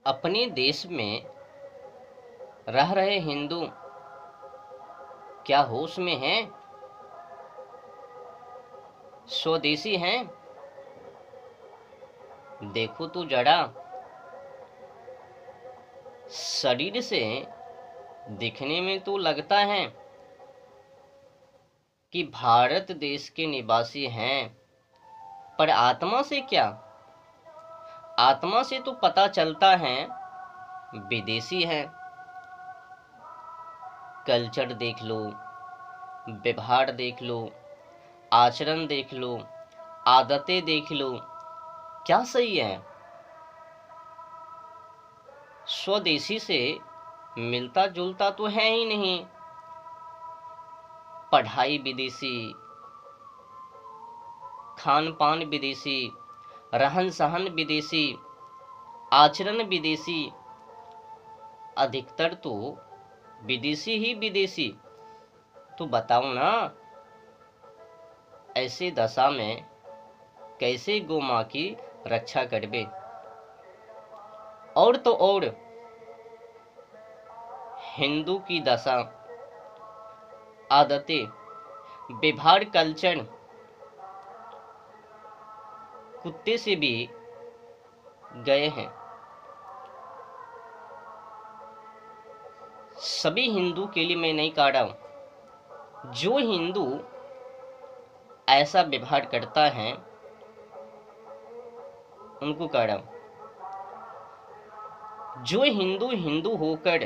अपने देश में रह रहे हिंदू क्या होश में हैं? स्वदेशी हैं? देखो तो जरा, शरीर से दिखने में तो लगता है कि भारत देश के निवासी हैं, पर आत्मा से क्या? आत्मा से तो पता चलता है विदेशी हैं। कल्चर देख लो, व्यवहार देख लो, आचरण देख लो, आदतें देख लो, क्या सही है? स्वदेशी से मिलता जुलता तो है ही नहीं। पढ़ाई विदेशी, खान पान विदेशी, रहन सहन विदेशी, आचरण विदेशी, अधिकतर तो विदेशी ही विदेशी। तो बताओ ना, ऐसे दशा में कैसे गौ माँ की रक्षा करबे? और तो और हिंदू की दशा, आदतें, व्यवहार, कल्चर कुत्ते से भी गए हैं। सभी हिंदू के लिए मैं नहीं कह रहा हूं। जो हिंदू ऐसा व्यवहार करता है उनको कह रहा हूं। जो हिंदू हिंदू होकर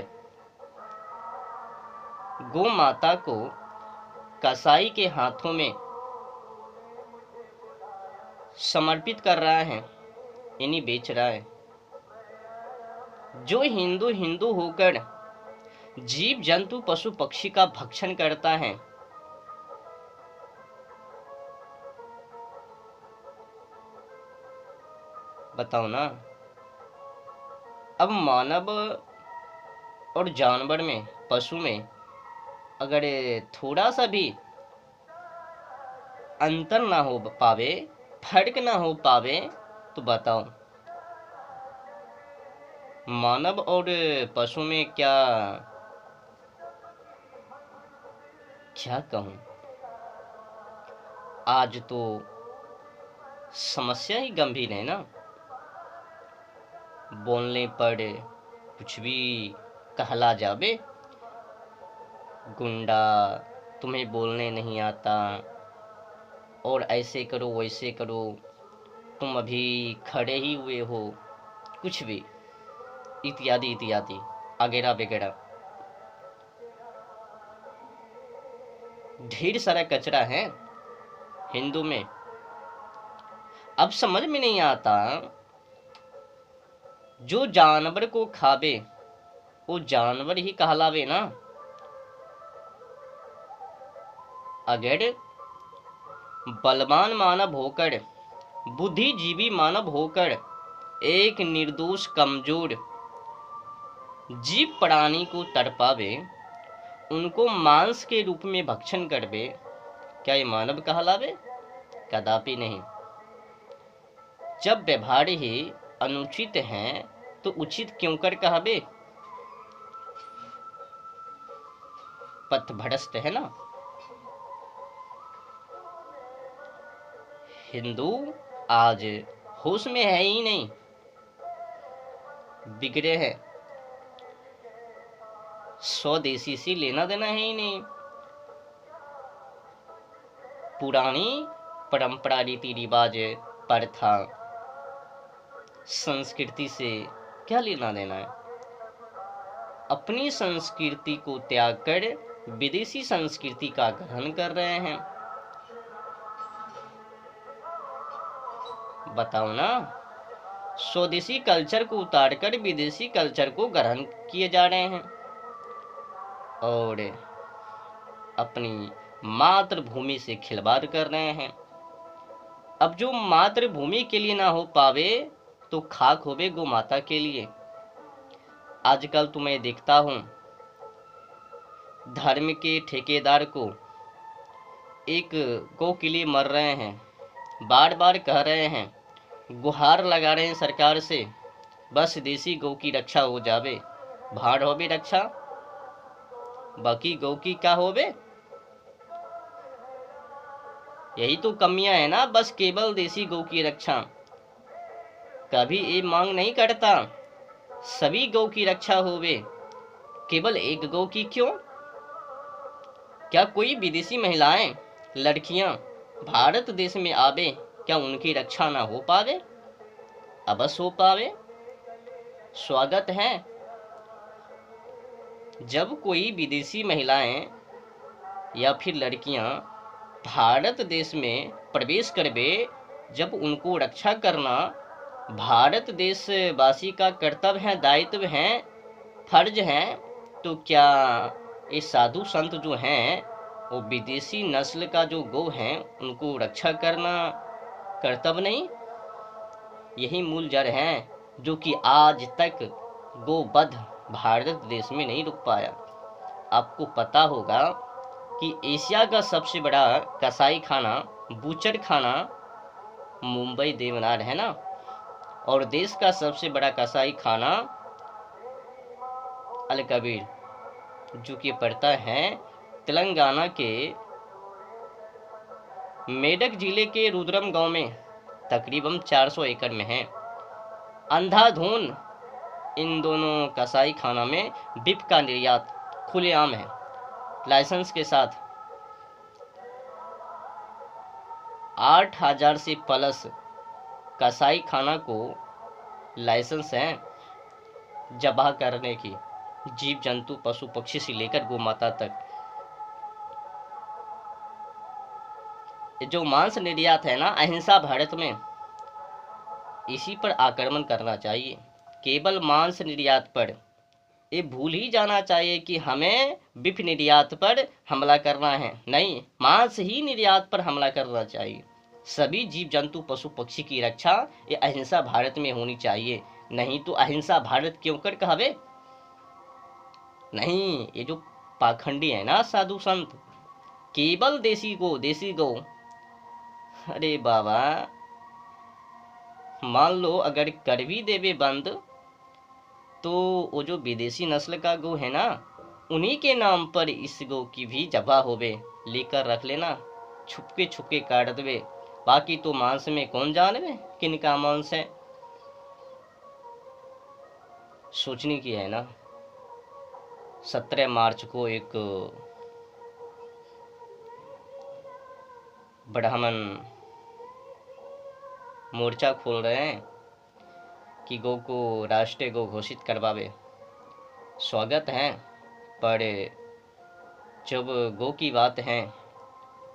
गौ माता को कसाई के हाथों में समर्पित कर रहा है, यानी बेच रहा है। जो हिंदू हिंदू होकर जीव जंतु पशु पक्षी का भक्षण करता है, बताओ ना। अब मानव और जानवर में, पशु में अगर थोड़ा सा भी अंतर ना हो पावे, फर्क ना हो पावे, तो बताओ मानव और पशु में क्या क्या कहूं। आज तो समस्या ही गंभीर है ना। बोलने पर कुछ भी कहला जावे, गुंडा, तुम्हें बोलने नहीं आता, और ऐसे करो वैसे करो, तुम अभी खड़े ही हुए हो, कुछ भी, इत्यादि इत्यादि, वगैरह वगैरह। ढेर सारा कचरा है हिंदू में। अब समझ में नहीं आता, जो जानवर को खावे वो जानवर ही कहलावे ना। अगर बलवान मानव होकर, बुद्धिजीवी मानव होकर एक निर्दोष कमजोर जीव प्राणी को तड़पावे, उनको मांस के रूप में भक्षण करवे, क्या ये मानव कहलावे? कदापि नहीं। जब व्यवहार ही अनुचित है तो उचित क्यों कर कहबे? पथभ्रष्ट है ना। हिंदू आज होश में है ही नहीं, बिगड़े हैं। स्वदेशी से लेना देना है ही नहीं। पुरानी परंपरा, रीति रिवाज, प्रथा, संस्कृति से क्या लेना देना है? अपनी संस्कृति को त्याग कर विदेशी संस्कृति का ग्रहण कर रहे हैं। बताओ ना, स्वदेशी कल्चर को उतारकर विदेशी कल्चर को ग्रहण किए जा रहे हैं, और अपनी मातृभूमि से खिलवाड़ कर रहे हैं। अब जो मातृभूमि के लिए ना हो पावे तो खाक होवे गौ माता के लिए। आजकल तो मैं देखता हूं, धर्म के ठेकेदार को एक गौ के लिए मर रहे हैं, बार बार कह रहे हैं, गुहार लगा रहे हैं सरकार से बस देसी गौ की रक्षा हो जावे, भाड़ होवे रक्षा, बाकी गौ की क्या होवे। यही तो कमियां है ना, बस केवल देसी गौ की रक्षा। कभी ये मांग नहीं करता सभी गौ की रक्षा होवे, केवल एक गौ की क्यों। क्या कोई विदेशी महिलाएं, लड़कियां भारत देश में आवे, क्या उनकी रक्षा ना हो पावे। अवश्य हो पावे। स्वागत है। जब कोई विदेशी महिलाएं या फिर लड़कियां भारत देश में प्रवेश करवे, जब उनको रक्षा करना भारत देशवासी का कर्तव्य है, दायित्व है, फर्ज है, तो क्या ये साधु संत जो हैं वो विदेशी नस्ल का जो गौ हैं उनको रक्षा करना कर्तव्य नहीं। यही मूल जड़ है जो कि आज तक गोवध भारत देश में नहीं रुक पाया। आपको पता होगा कि एशिया का सबसे बड़ा कसाई खाना, बूचर खाना मुंबई देवनार है ना, और देश का सबसे बड़ा कसाई खाना अल कबीर जो कि पड़ता है तेलंगाना के मेडक जिले के रुद्रम गांव में, तकरीबन 400 एकड़ में है। अंधाधुन इन दोनों कसाई खाना में बीफ का निर्यात खुलेआम है, लाइसेंस के साथ। 8,000 से प्लस कसाई खाना को लाइसेंस है जबाह करने की, जीव जंतु पशु पक्षी से लेकर गौ माता तक। जो मांस निर्यात है ना, अहिंसा भारत में, इसी पर आक्रमण करना चाहिए। केवल मांस निर्यात पर ये भूल ही जाना चाहिए कि हमें बीफ निर्यात पर हमला करना है, नहीं, मांस ही निर्यात पर हमला करना चाहिए। सभी जीव जंतु पशु पक्षी की रक्षा ये अहिंसा भारत में होनी चाहिए, नहीं तो अहिंसा भारत क्यों कर कहवे। नहीं, ये जो पाखंडी है ना साधु संत, केवल देसी गो, देसी गो। अरे बाबा, मान लो अगर कर भी देवे बंद, तो वो जो विदेशी नस्ल का गौ है ना, उन्हीं के नाम पर इस गौ की भी जबा होवे, लेकर रख लेना, छुपके छुपके काट देवे। बाकी तो मांस में कौन जानवे किनका मांस है। सोचने की है ना। 17 मार्च को एक ब्राह्मण मोर्चा खोल रहे हैं कि गौ को राष्ट्रीय गौ घोषित करवावे। स्वागत है, पर जब गौ की बात है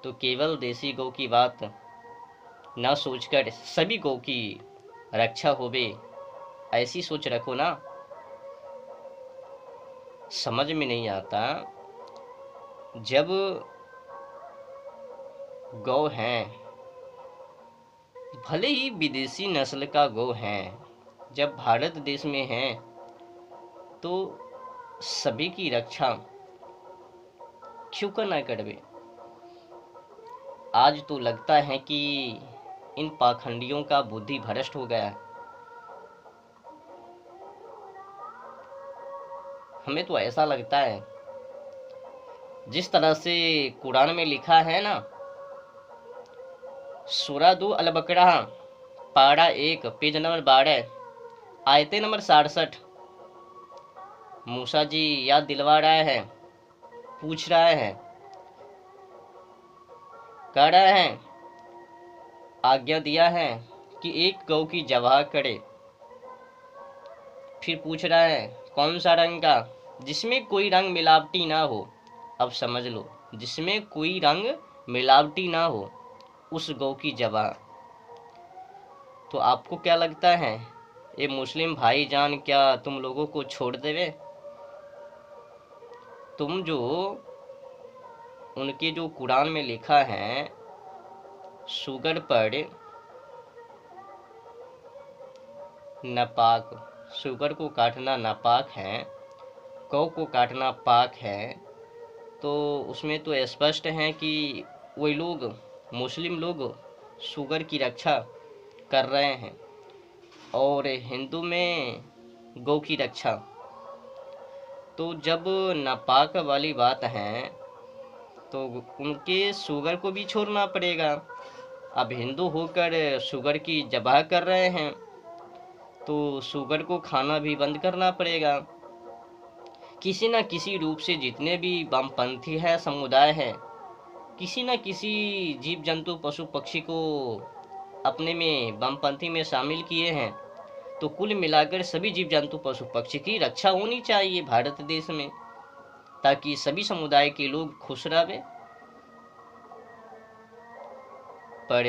तो केवल देसी गौ की बात ना सोचकर सभी गौ की रक्षा होवे, ऐसी सोच रखो ना। समझ में नहीं आता, जब गौ हैं, भले ही विदेशी नस्ल का गौ है, जब भारत देश में है तो सभी की रक्षा क्यों करना करवे। आज तो लगता है कि इन पाखंडियों का बुद्धि भ्रष्ट हो गया है। हमें तो ऐसा लगता है, जिस तरह से कुरान में लिखा है ना, सूरा 2 अल बकरा पारा 1 पेज नंबर 12 आयते नंबर 67। मूसा जी याद दिलवा रहा है, पूछ रहा है, कह रहा है, आज्ञा दिया है कि एक गौ की जबाह करे। फिर पूछ रहा है कौन सा रंग का, जिसमें कोई रंग मिलावटी ना हो। अब समझ लो, जिसमें कोई रंग मिलावटी ना हो, उस गौ की जबाह। तो आपको क्या लगता है, ये मुस्लिम भाईजान क्या तुम लोगों को छोड़ देवे। तुम जो उनके जो कुरान में लिखा है, शुगर पर नापाक, शुगर को काटना नापाक है, गौ को काटना पाक है, तो उसमें तो स्पष्ट है कि वही लोग, मुस्लिम लोग, शुगर की रक्षा कर रहे हैं। और हिंदू में गौ की रक्षा। तो जब नापाक वाली बात है तो उनके शुगर को भी छोड़ना पड़ेगा। अब हिंदू होकर शुगर की ज़बाह कर रहे हैं तो शुगर को खाना भी बंद करना पड़ेगा। किसी न किसी रूप से जितने भी वामपंथी है समुदाय है, किसी न किसी जीव जंतु पशु पक्षी को अपने में वामपंथी में शामिल किए हैं। तो कुल मिलाकर सभी जीव जंतु पशु पक्षी की रक्षा होनी चाहिए भारत देश में, ताकि सभी समुदाय के लोग खुश रहे। पर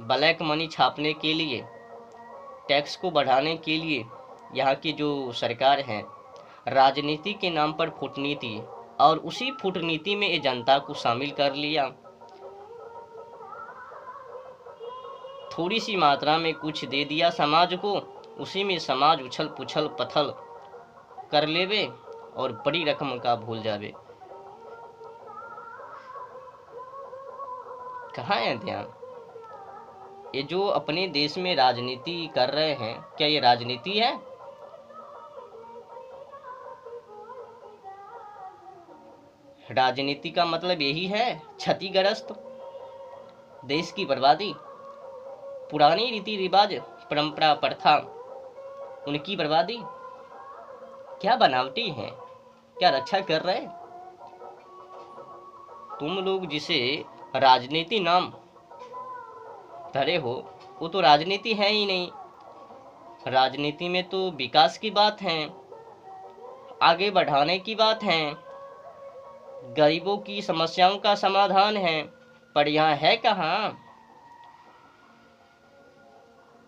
ब्लैक मनी छापने के लिए, टैक्स को बढ़ाने के लिए यहाँ की जो सरकार है, राजनीति के नाम पर फूटनीति, और उसी फूटनीति में ये जनता को शामिल कर लिया। थोड़ी सी मात्रा में कुछ दे दिया समाज को, उसी में समाज उछल पुछल पथल कर लेवे और बड़ी रकम का भूल जावे। कहाँ है ध्यान? ये जो अपने देश में राजनीति कर रहे हैं, क्या ये राजनीति है? राजनीति का मतलब यही है क्षतिग्रस्त, देश की बर्बादी, पुरानी रीति रिवाज परंपरा प्रथा उनकी बर्बादी। क्या बनावटी है? क्या रक्षा कर रहे? तुम लोग जिसे राजनीति नाम धरे हो वो तो राजनीति है ही नहीं। राजनीति में तो विकास की बात है, आगे बढ़ाने की बात है, गरीबों की समस्याओं का समाधान है, पर यहाँ है कहाँ?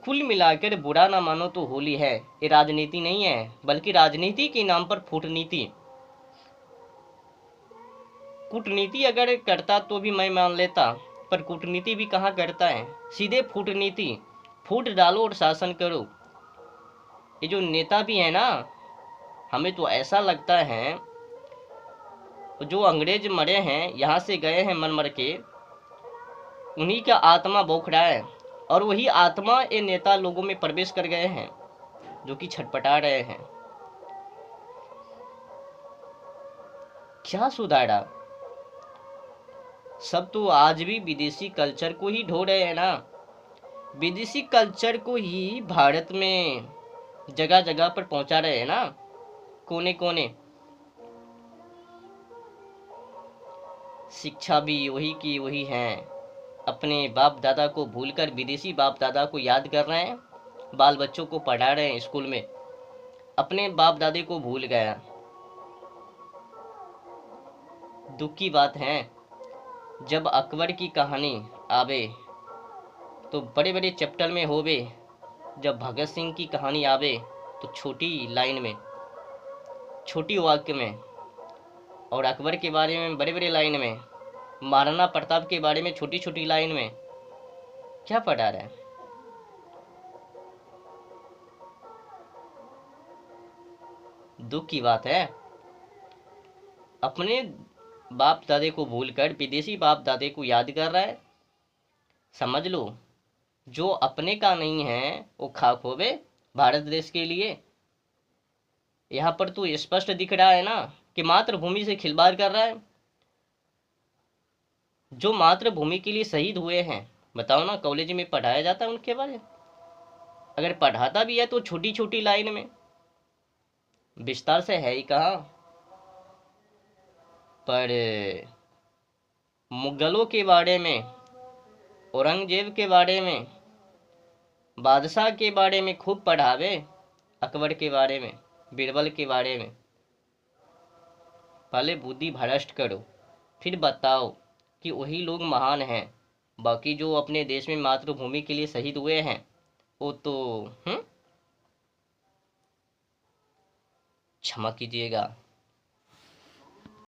कुल मिलाकर बुरा ना मानो तो होली है, ये राजनीति नहीं है, बल्कि राजनीति के नाम पर फूटनीति। कूटनीति अगर करता तो भी मैं मान लेता, पर कूटनीति भी कहाँ करता है, सीधे फूटनीति। फूट डालो और शासन करो। ये जो नेता भी है ना, हमें तो ऐसा लगता है जो अंग्रेज मरे हैं, यहाँ से गए हैं मर मर के, उन्हीं का आत्मा बौखड़ा है, और वही आत्मा ये नेता लोगों में प्रवेश कर गए हैं जो कि छटपटा रहे हैं। क्या सुधारा? सब तो आज भी विदेशी कल्चर को ही ढो रहे हैं ना, विदेशी कल्चर को ही भारत में जगह जगह पर पहुंचा रहे हैं ना, कोने कोने। शिक्षा भी वही की वही है, अपने बाप दादा को भूलकर विदेशी बाप दादा को याद कर रहे हैं, बाल बच्चों को पढ़ा रहे हैं स्कूल में, अपने बाप दादे को भूल गया। दुख की बात है, जब अकबर की कहानी आवे तो बड़े बड़े चैप्टर में होवे, जब भगत सिंह की कहानी आवे तो छोटी लाइन में, छोटी वाक्य में, और अकबर के बारे में बड़े बड़े लाइन में, महाराणा प्रताप के बारे में छोटी छोटी लाइन में। क्या पढ़ा रहा है? दुख की बात है, अपने बाप दादे को भूलकर विदेशी बाप दादे को याद कर रहा है। समझ लो, जो अपने का नहीं है वो खाक होवे भारत देश के लिए। यहाँ पर तो स्पष्ट दिख रहा है ना कि मातृभूमि से खिलवाड़ कर रहा है। जो मातृभूमि के लिए शहीद हुए हैं, बताओ ना, कॉलेज में पढ़ाया जाता है उनके बारे में? अगर पढ़ाता भी है तो छोटी छोटी लाइन में, विस्तार से है ही कहाँ। पर मुगलों के बारे में, औरंगजेब के बारे में, बादशाह के बारे में खूब पढ़ावे, अकबर के बारे में, बीरबल के बारे में। पहले बुद्धि भ्रष्ट करो, फिर बताओ कि वही लोग महान हैं। बाकी जो अपने देश में मातृभूमि के लिए शहीद हुए हैं वो तो क्षमा कीजिएगा,